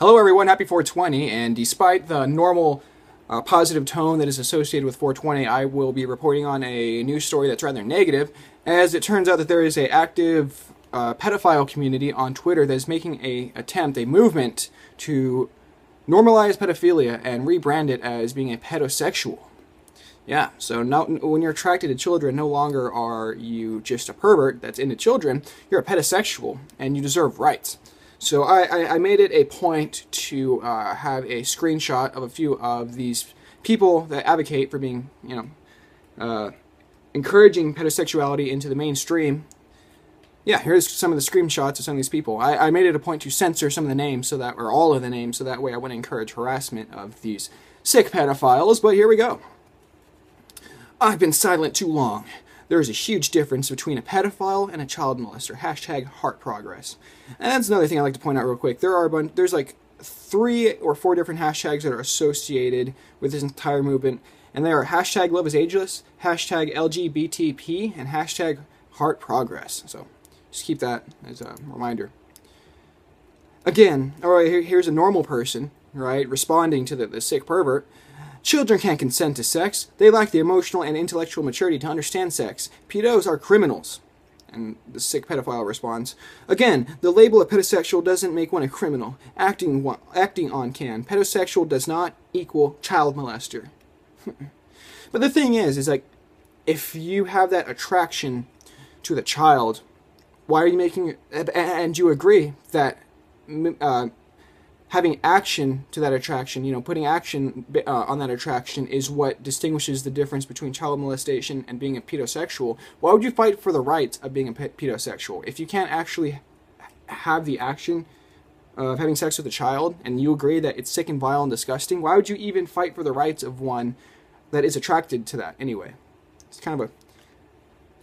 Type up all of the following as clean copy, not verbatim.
Hello everyone, happy 420, and despite the normal positive tone that is associated with 420, I will be reporting on a news story that's rather negative, as it turns out that there is an active pedophile community on Twitter that is making a movement to normalize pedophilia and rebrand it as being a pedosexual. Yeah, so now when you're attracted to children, no longer are you just a pervert that's into children, you're a pedosexual, and you deserve rights. So I made it a point to have a screenshot of a few of these people that advocate for being, encouraging pedosexuality into the mainstream. Yeah, here's some of the screenshots of some of these people. I made it a point to censor some of the names, or all of the names, so that way I wouldn't encourage harassment of these sick pedophiles, but here we go. I've been silent too long. There is a huge difference between a pedophile and a child molester. Hashtag heart progress. And that's another thing I'd like to point out real quick. There's like 3 or 4 different hashtags that are associated with this entire movement. And they are hashtag love is ageless, hashtag LGBTP, and hashtag heart progress. So just keep that as a reminder. Again, alright, here's a normal person, right, responding to the sick pervert. Children can't consent to sex. They lack the emotional and intellectual maturity to understand sex. Pedos are criminals. And the sick pedophile responds, again, the label of pedosexual doesn't make one a criminal. Acting on can. Pedosexual does not equal child molester. But the thing is like, if you have that attraction to the child, why are you making it, and you agree that having action to that attraction, putting action on that attraction is what distinguishes the difference between child molestation and being a pedosexual. Why would you fight for the rights of being a pedosexual? If you can't actually have the action of having sex with a child, and you agree that it's sick and vile and disgusting, why would you even fight for the rights of one that is attracted to that anyway? It's kind of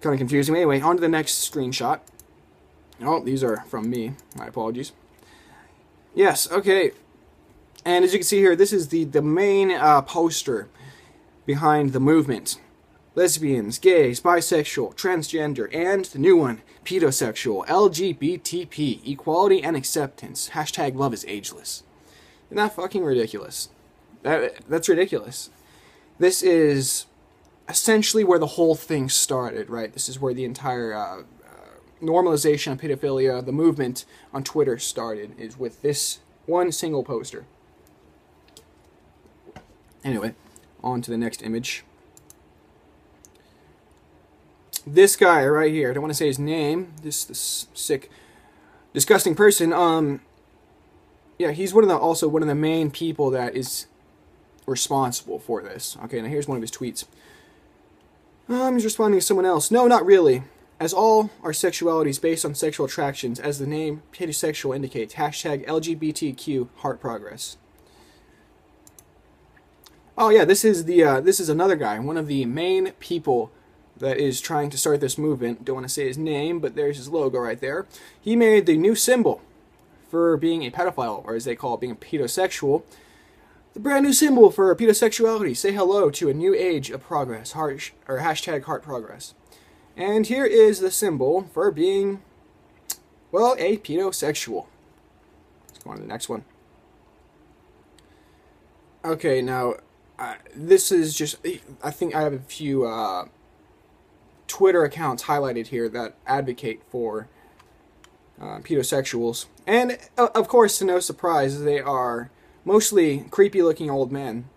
confusing. Anyway, on to the next screenshot. Oh, these are from me. My apologies. Yes, okay. And as you can see here, this is the main poster behind the movement. Lesbians, gays, bisexual, transgender, and the new one, pedosexual, LGBTP, equality and acceptance. Hashtag love is ageless. Isn't that fucking ridiculous? That's ridiculous. This is essentially where the whole thing started, right? This is where the entire normalization of pedophilia, the movement on Twitter started, is with this one single poster. Anyway, on to the next image. This guy right here, I don't want to say his name, this sick, disgusting person, yeah, he's also one of the main people that is responsible for this. Okay, now here's one of his tweets. He's responding to someone else. No, not really. As all our sexuality is based on sexual attractions, as the name pedosexual indicates, hashtag LGBTQ heart progress. Oh yeah, this is another guy, one of the main people that is trying to start this movement. Don't want to say his name, but there's his logo right there. He made the new symbol for being a pedophile, or as they call it, being a pedosexual. The brand new symbol for pedosexuality. Say hello to a new age of progress. Hashtag heart progress. And here is the symbol for being, well, a pedosexual. Let's go on to the next one. Okay, now, this is just, I think I have a few Twitter accounts highlighted here that advocate for pedosexuals. And, of course, to no surprise, they are mostly creepy-looking old men.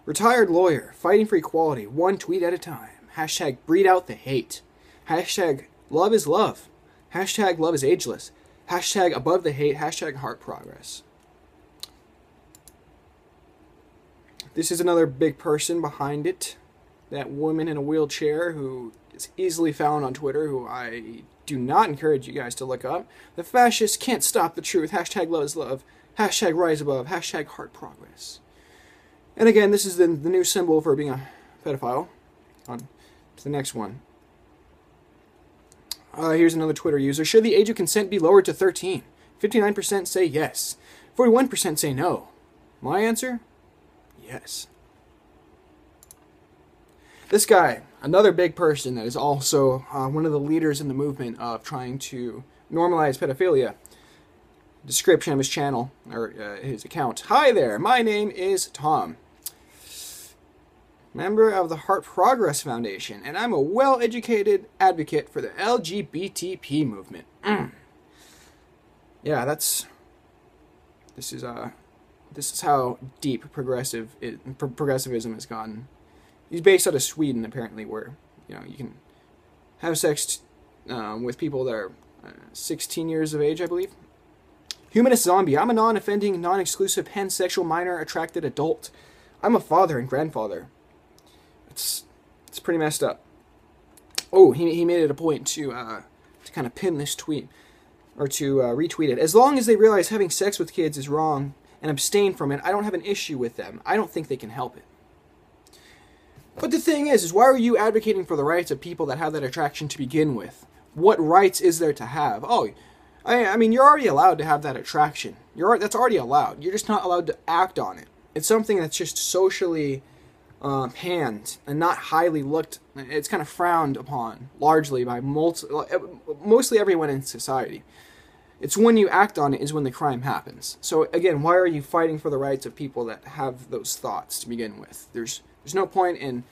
Retired lawyer, fighting for equality, one tweet at a time. Hashtag breed out the hate. Hashtag love is love. Hashtag love is ageless. Hashtag above the hate. Hashtag heart progress. This is another big person behind it. That woman in a wheelchair who is easily found on Twitter, who I do not encourage you guys to look up. The fascists can't stop the truth. Hashtag love is love. Hashtag rise above. Hashtag heart progress. And again, this is the new symbol for being a pedophile. On to the next one. Here's another Twitter user. Should the age of consent be lowered to 13? 59% say yes. 41% say no. My answer? Yes. This guy, another big person that is also one of the leaders in the movement of trying to normalize pedophilia. description of his channel, or his account. Hi there, my name is Tom, member of the Heart Progress Foundation, and I'm a well-educated advocate for the LGBTP movement. Yeah, this is how deep progressivism has gotten. He's based out of Sweden, apparently, where you can have sex with people that are 16 years of age, I believe. Humanist zombie. I'm a non-offending, non-exclusive, pansexual, minor-attracted adult. I'm a father and grandfather. It's pretty messed up. Oh, he made it a point to kind of pin this tweet, or to retweet it. As long as they realize having sex with kids is wrong and abstain from it, I don't have an issue with them. I don't think they can help it. But the thing is why are you advocating for the rights of people that have that attraction to begin with? What rights is there to have? Oh, I mean, you're already allowed to have that attraction. That's already allowed. You're just not allowed to act on it. It's something that's just socially panned and not highly looked. It's kind of frowned upon, largely by mostly everyone in society. It's when you act on it is when the crime happens. So again, why are you fighting for the rights of people that have those thoughts to begin with? There's no point in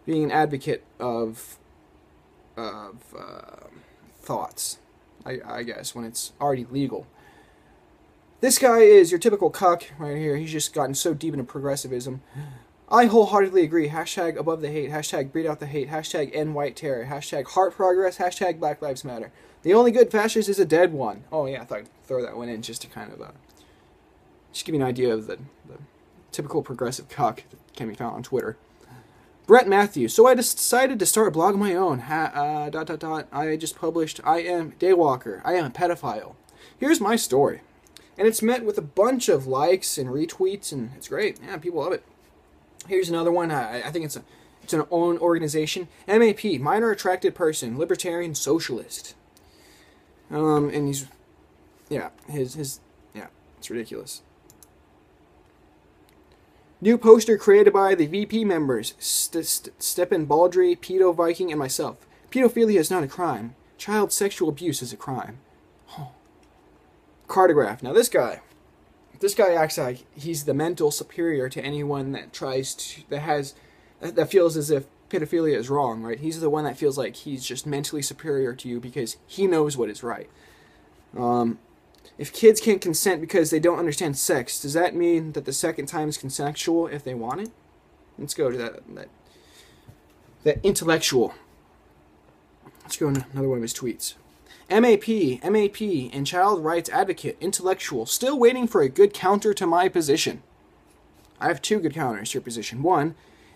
being an advocate of thoughts, I guess, when it's already legal. This guy is your typical cuck right here. He's just gotten so deep into progressivism. I wholeheartedly agree. Hashtag above the hate. Hashtag breed out the hate. Hashtag end white terror. Hashtag heart progress. Hashtag Black Lives Matter. The only good fascist is a dead one. Oh yeah, I thought I'd throw that one in just to kind of just give you an idea of the typical progressive cuck that can be found on Twitter. Brett Matthews. So I decided to start a blog of my own. I just published, I am Daywalker. I am a pedophile. Here's my story. And it's met with a bunch of likes and retweets, and it's great. Yeah, people love it. Here's another one. I think it's an own organization. MAP, minor attracted person, libertarian socialist. And he's, yeah, it's ridiculous. New poster created by the VP members, Stepan Baldry, Pedo Viking, and myself. Pedophilia is not a crime. Child sexual abuse is a crime. Oh. Cartograph. Now this guy acts like he's the mental superior to anyone that that feels as if pedophilia is wrong, right? He's the one that feels like he's just mentally superior to you because he knows what is right. If kids can't consent because they don't understand sex, does that mean that the second time is consensual if they want it? Let's go to that intellectual. Let's go to another one of his tweets. MAP, and child rights advocate, intellectual, still waiting for a good counter to my position. I have two good counters to your position. One,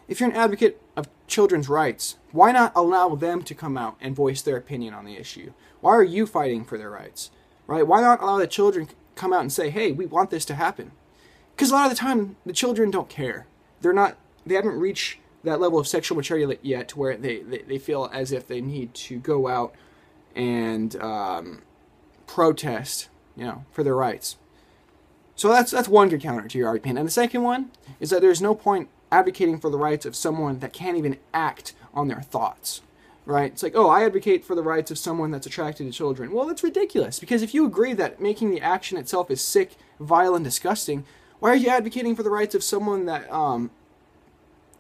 if you're an advocate of children's rights, why not allow them to come out and voice their opinion on the issue? Why are you fighting for their rights? Right? Why not allow the children come out and say, hey, we want this to happen? Because a lot of the time, the children don't care. They haven't reached that level of sexual maturity yet to where they feel as if they need to go out and protest, for their rights. So that's one good counter to your argument. And the second one is that there's no point advocating for the rights of someone that can't even act on their thoughts. Right? It's like, oh, I advocate for the rights of someone that's attracted to children. Well, that's ridiculous, because if you agree that making the action itself is sick, vile, and disgusting, why are you advocating for the rights of someone that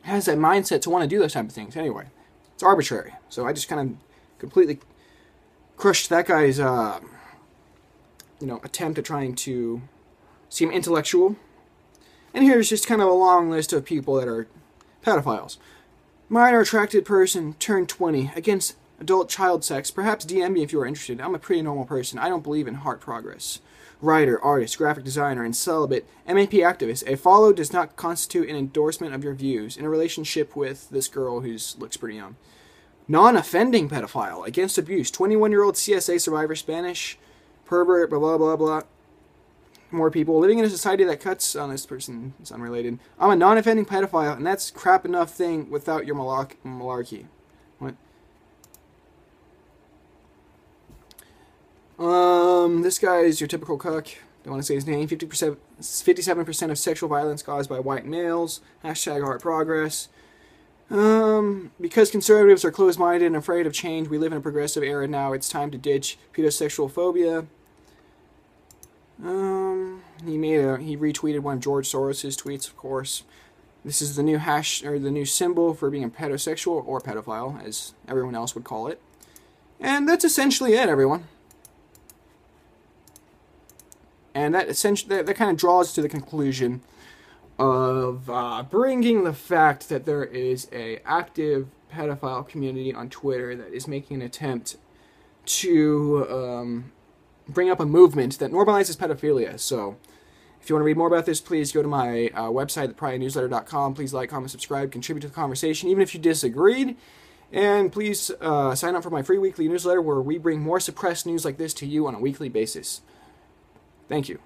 has that mindset to want to do those type of things? Anyway, it's arbitrary. So I just kind of completely crushed that guy's, attempt at trying to seem intellectual. And here's just kind of a long list of people that are pedophiles. Minor attracted person, turned 20, against adult child sex. Perhaps DM me if you are interested. I'm a pretty normal person. I don't believe in heart progress. Writer, artist, graphic designer, and celibate. MAP activist. A follow does not constitute an endorsement of your views. In a relationship with this girl who looks pretty young. Non-offending pedophile, against abuse. 21-year-old CSA survivor, Spanish, pervert, blah, blah, blah, blah. More people. Living in a society that cuts on this person is unrelated. I'm a non-offending pedophile, and that's crap enough thing without your malarkey. What? This guy is your typical cuck. Don't want to say his name. 57% of sexual violence caused by white males. Hashtag heart progress. Because conservatives are closed-minded and afraid of change, we live in a progressive era now. It's time to ditch pedosexual phobia. He retweeted one of George Soros's tweets, of course. This is the new the new symbol for being a pedosexual or pedophile, as everyone else would call it. And that's essentially it, everyone. And that kind of draws to the conclusion of bringing the fact that there is a active pedophile community on Twitter that is making an attempt to bring up a movement that normalizes pedophilia. So if you want to read more about this, please go to my website, thepariahnewsletter.com. Please like, comment, subscribe, contribute to the conversation, even if you disagreed. And please sign up for my free weekly newsletter where we bring more suppressed news like this to you on a weekly basis. Thank you.